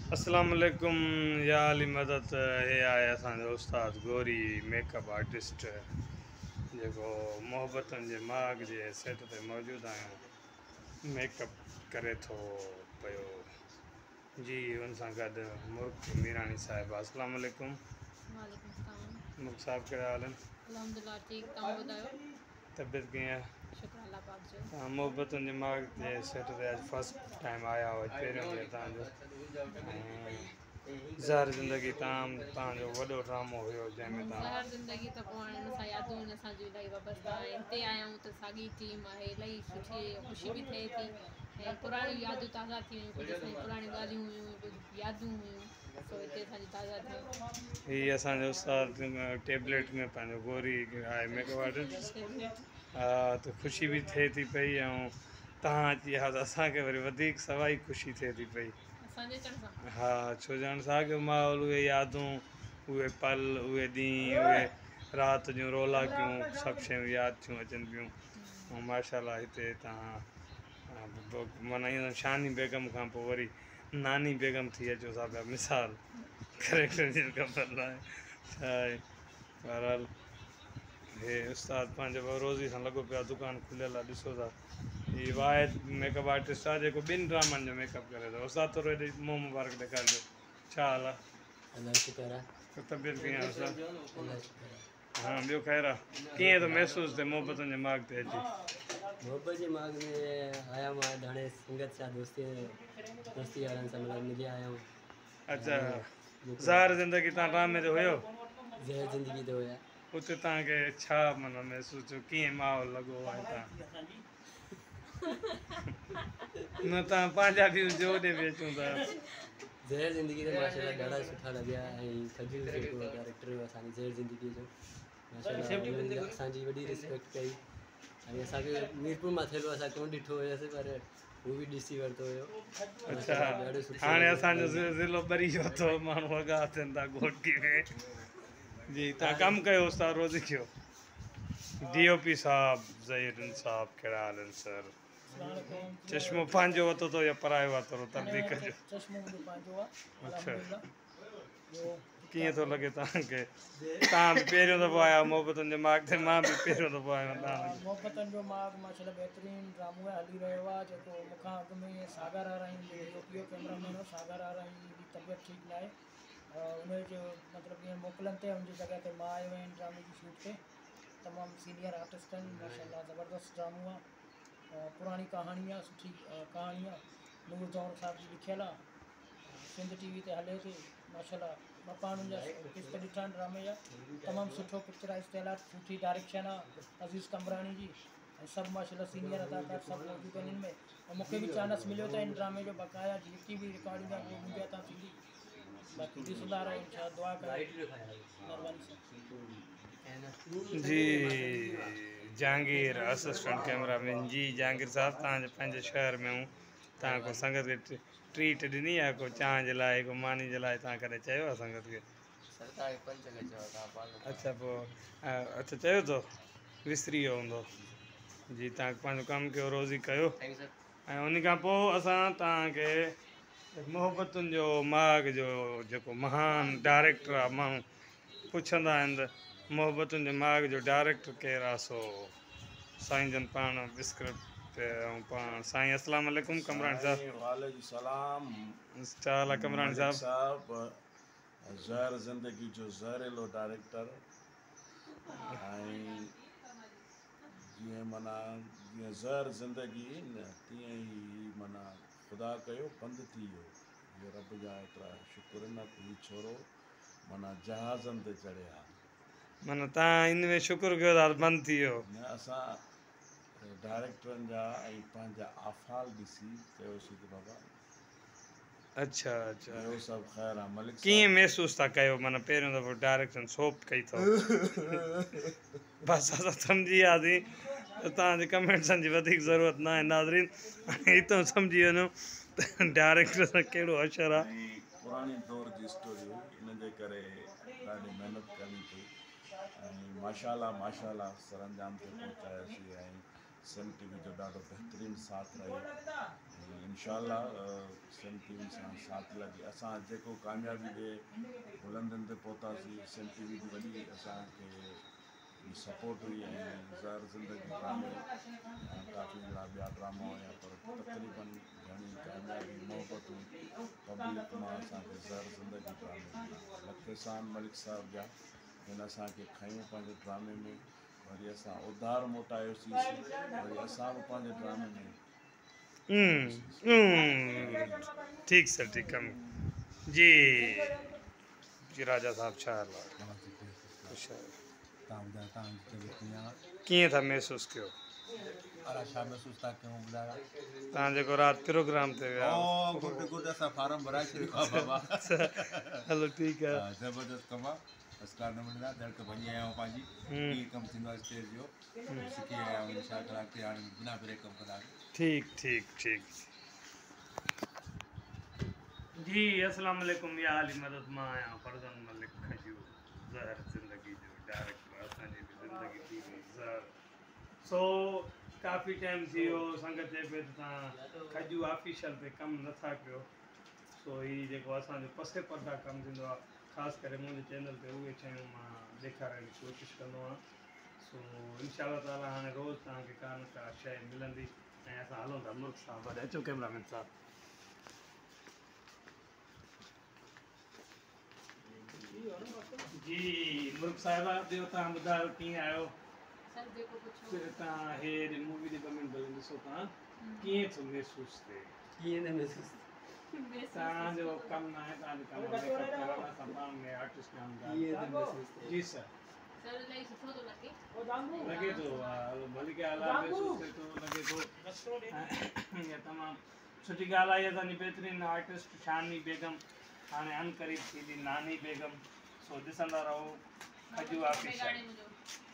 अस्सलाम वालेकुम या अली मदद हे आहे असांजो उस्ताद गोरी मेकअप आर्टिस्ट जेको मोहब्बतनि जे माग जे सेट ते मौजूदु आहियूं मेकअप करे थो पियो जी हुन सां गॾु मुर्ख मीरानी साहिबा। अस्सलाम वालेकुम। वालेकुम सलाम। मुर्ख साहिब कहिड़ा हाल आहिनि? अल्हम्दुलिल्लाह ठीक। तव्हां ॿुधायो? तबियत कीअं आहे? शुक्र अल्लाह पाक जो। तव्हां मोहब्बतनि जे माग जे सेट ते अॼु फस्ट टाइम आया हुआ, पहिरियों ॾींहुं तव्हांजो ज़हर ज़िंदगी तव्हांजो वॾो ड्रामो हुयो जंहिंमें तव्हां ज़हर ज़िंदगी त पोइ हाणे हुन सां यादूं आहिनि असांजूं इलाही वाबस्ता आहे। हिते आया आहियूं त साॻी टीम आहे, इलाही सुठी ख़ुशी बि थिए थी ऐं पुराणियूं यादूं ताज़ा थी वियूं। कुझु असांजी पुराणियूं ॻाल्हियूं हुयूं, कुझु यादूं हुयूं, सो हिते असांजी ताज़ा थियूं। हीअ असांजो उस्ताद टेबलेट में पंहिंजो गोरी आहे मेकअप आर्टिस्ट। हा त ख़ुशी बि थिए थी पई ऐं तव्हां अची विया त असांखे वरी वधीक सवाई ख़ुशी थिए थी पई। हा, छो जो हाणे साॻियो माहौल, उहे यादूं, उहे पल, उहे ॾींहं, उहे राति जूं रौलाकियूं, सभु शयूं यादि थियूं अचनि पियूं। ऐं माशाल्लाह हिते तव्हां माना ईअं शानी बेगम खां पोइ वरी नानी बेगम थी अचो था पिया, मिसाल करेक्टर जी ख़बर न आहे छा आहे। बहरहाल हे उस्ताद पंहिंजो रोज़ी सां लॻो पियो आहे, दुकानु खुलियल आहे, ॾिसो था। हीअ वाहिद मेकअप आर्टिस्ट आहे जेको ॿिनि ड्रामनि जो मेकअप करे थो। उस्ताद थोरो हेॾे मुंहुं मुबारक ॾेखारिजो, छा हाल आहे? तबियत कीअं आहे उस्ताद? हा, ॿियो ख़ैरु आहे? कीअं थो महसूसु थिए मोहब्बतनि जे माग ते अची? मोहब्बत जे माग में आया मां हाणे संगत सां दोस्ती वारनि सां मतिलबु मिलिया आहियूं। अच्छा, ज़हर ज़िंदगी तव्हां ड्रामे ते हुयो? ज़हर ज़िंदगी ते हुया। उते तव्हांखे छा माना महसूसु थियो, कीअं माहौल लॻो आहे तव्हां न तव्हां पंहिंजा बि हुजो, होॾे बि अचूं था। ज़हर ज़िंदगी ते माशाल्लाह ॾाढा सुठा लॻिया ऐं खजूर जेको डायरेक्टर हुयो असांजी ज़हर ज़िंदगी जो, माशाल्लाह असांजी वॾी रिस्पेक्ट कई ऐं असांखे मीरपुर मां थियलो असां कोन ॾिठो हुयोसीं, पर हू बि ॾिसी वरितो हुयो। अच्छा, हाणे असांजो ज़िलो ॿरी वियो अथव, माण्हू वॻा थियनि था घोटकी में। जी, तव्हां कमु कयो उस्ताद रोज़ी कयो। DOP साहब ज़हीरुद्दीन साहब कहिड़ा हाल आहिनि सर? चश्मो पंहिंजो वरितो अथव या परायो वरितो अथव? तब्दील कजो। अच्छा, कीअं थो लॻे तव्हांखे? तव्हां बि पहिरियों दफ़ो आया मोहब्बतनि जे माग ते, मां बि पहिरियों दफ़ो आयो आहियां। मोहब्बतनि जो माग माशाल्लाह बहितरीनु ड्रामो हली रहियो आहे। जेको मूंखां अॻु में सागर आराई DOP कैमरामैन हो, सागर आराई जी तबियत ठीकु न आहे, उनजो मतिलबु ईअं मोकलनि ते उनजी जॻह ते मां आयो आहियां ड्रामे जी शूट ते। तमामु सीनियर आर्टिस्ट आहिनि, माशाल्लाह ज़बरदस्त ड्रामो आहे, पुराणी कहाणी आहे, सुठी कहाणी आहे, नूर जौहर साहिब जी लिखियलु आहे, सिंध TV ते हले थी माशाल्लाह। ॿ पाणुनि जा किस्त ॾिठा आहिनि ड्रामे जा, तमामु सुठो पिक्चराइज़ थियल आहे, सुठी डायरेक्शन आहे अज़ीज़ कमरानी जी ऐं सभु माशाल्लाह सीनियर अदाकार सभु मौजूदु आहिनि हिन में। ऐं मूंखे बि चांस मिलियो त हिन ड्रामे जो बक़ाया जेकी बि रिकॉर्डिंग आहे उहो मुंहिंजे हथां थींदी। बाक़ी ॾिसंदा रहो, छा दुआ कयो, महिरबानी सां। जी, जहांगीर असिस्टेंट कैमरामैन। जी जहांगीर साहब, तव्हांजे पंहिंजे शहर में हूं, तव्हां को संगत खे ट्रीट ॾिनी आहे, को चांहि जे लाइ, को मानी जे लाइ तव्हां कॾहिं चयो आहे संगत खे? अच्छा, पोइ अच्छा चयो अथव, विसरी वियो हूंदो। जी, तव्हां पंहिंजो कमु कयो, रोज़ी कयो ऐं उन खां पोइ असां तव्हांखे मोहब्बतुनि जो माग जो जेको महान डायरेक्टर आहे, माण्हू पुछंदा आहिनि त मोहब्बतुनि जे माग जो डायरेक्टर केरु आहे, सो साईं जन पाण स्क्रिप्ट ऐं पाण साईं। अस्सलाम वालेकुम कमरानी साहब। वालेकुम सलाम। छा हाल आहे कमरानी साहब? ज़हर ज़िंदगी जो ज़हरीलो डायरेक्टर ऐं जीअं माना जीअं ज़हर ज़िंदगी न तीअं ई माना ख़ुदा कयो बंदि थी वियो। इहे रब जा एतिरा शुक्र न ही छोरो माना जहाज़नि ते चढ़िया। माना तव्हां इन में शुक्र कयो था बंदि थी वियो? न, असां डायरेक्टरनि जा ऐं पंहिंजा आफ़ाल ॾिसी चयोसीं त बाबा। अच्छा अच्छा, इहो सभु ख़ैरु आहे। मलिक कीअं महसूसु था कयो? माना पहिरियों दफ़ो डायरेक्शन सोप कई अथव? बसि असां सम्झी वियासीं, तव्हांजे कमेंट्सनि जी वधीक ज़रूरत न आहे नाज़रीन, हितां सम्झी वञो त डायरेक्टर सां कहिड़ो असरु आहे। पुराणे दौर जी स्टोरी हुई, इन जे करे ॾाढी महिनत करणी पई ऐं माशाल्लाह माशाल्लाह सरअंजाम ते पहुचायोसीं। ऐं सिम टी वी जो ॾाढो बहितरीनु साथ रहियो ऐं इंशाल्लाह सिम टी वी सां साथ लॻी असां जेको कामयाबी जे बुलंदनि ते पहुतासीं सिम टी वी जी वॾी असांखे सपोर्ट हुई ऐं ज़हर ज़िंदगी ड्रामे काफ़ी ॿिया ड्रामा हुया पर तक़रीबन घणी कामयाबी मोहबतूं पब्लिक मां असांखे ज़हर ज़िंदगी ड्रामे लखेसान मलिक साहिब जा हिन असांखे खयूं पंहिंजे ड्रामे में वरी असां उधार मोटायोसीं वरी असां बि पंहिंजे ड्रामे में ठीक सर ठीक है जी जी राजा साहब छा हाल आहे कीअं था महसूस कयो छा महसूस था कयूं ॿुधायो तव्हां जेको राति प्रोग्राम ते विया गुड गुड असां फार्म भराए छॾियो आहे बाबा हलो ठीकु आहे ज़बरदस्त कमु आहे अस्कार नमूने सां धड़क भॼी आया आहियूं पंहिंजी कीअं कमु थींदो आहे स्टेज जो सिखी आया आहियूं इंशा अल्लाह अॻिते हाणे बिना ब्रेक कमु कंदासीं ठीक ठीक ठीक जी अस्सलाम वालेकुम या अली मदद मां आहियां फरज़न मलिक खजू ज़हर ज़िंदगी जो डायरेक्टर असांजी बि ज़िंदगी थी वई ज़हर सो काफ़ी टाइम थी वियो संगत चए पियो त तव्हां खजू ऑफिशियल ते कमु नथा कयो सो हीउ जेको असांजो पसे पर्दा कमु थींदो आहे ख़ासि करे मुंहिंजे चैनल ते उहे शयूं मां ॾेखारण जी कोशिशि कंदो आहियां सो इनशा ताला हाणे रोज़ु तव्हांखे का न का शइ मिलंदी ऐं असां हलूं था मुल्क साहब वटि अचो कैमरामैन साहब जी मुल्क साहिबा ॿियो तव्हां ॿुधायो कीअं आहियो सर जेको पुछो तव्हां हे मूवी जी ॿ मिंट भले ॾिसो तव्हां कीअं थो महसूसु थिए कीअं न महसूस तव्हांजो कमु न आहे तव्हांजो कमु मेकअप करण असां पाण में आर्टिस्ट कीअं न आहियूं महसूस जी सर सर इलाही सुठो थो लॻे लॻे थो भली ॻाल्हि आहे महसूसु थिए थो लॻे थो ईअं तमामु सुठी ॻाल्हि आहे असांजी बहितरीनु आर्टिस्ट शानी बेगम हाणे अनकरीब थींदी नानी बेगम सो ॾिसंदा रहो खजू ऑफिशियल गाने मुंहिंजो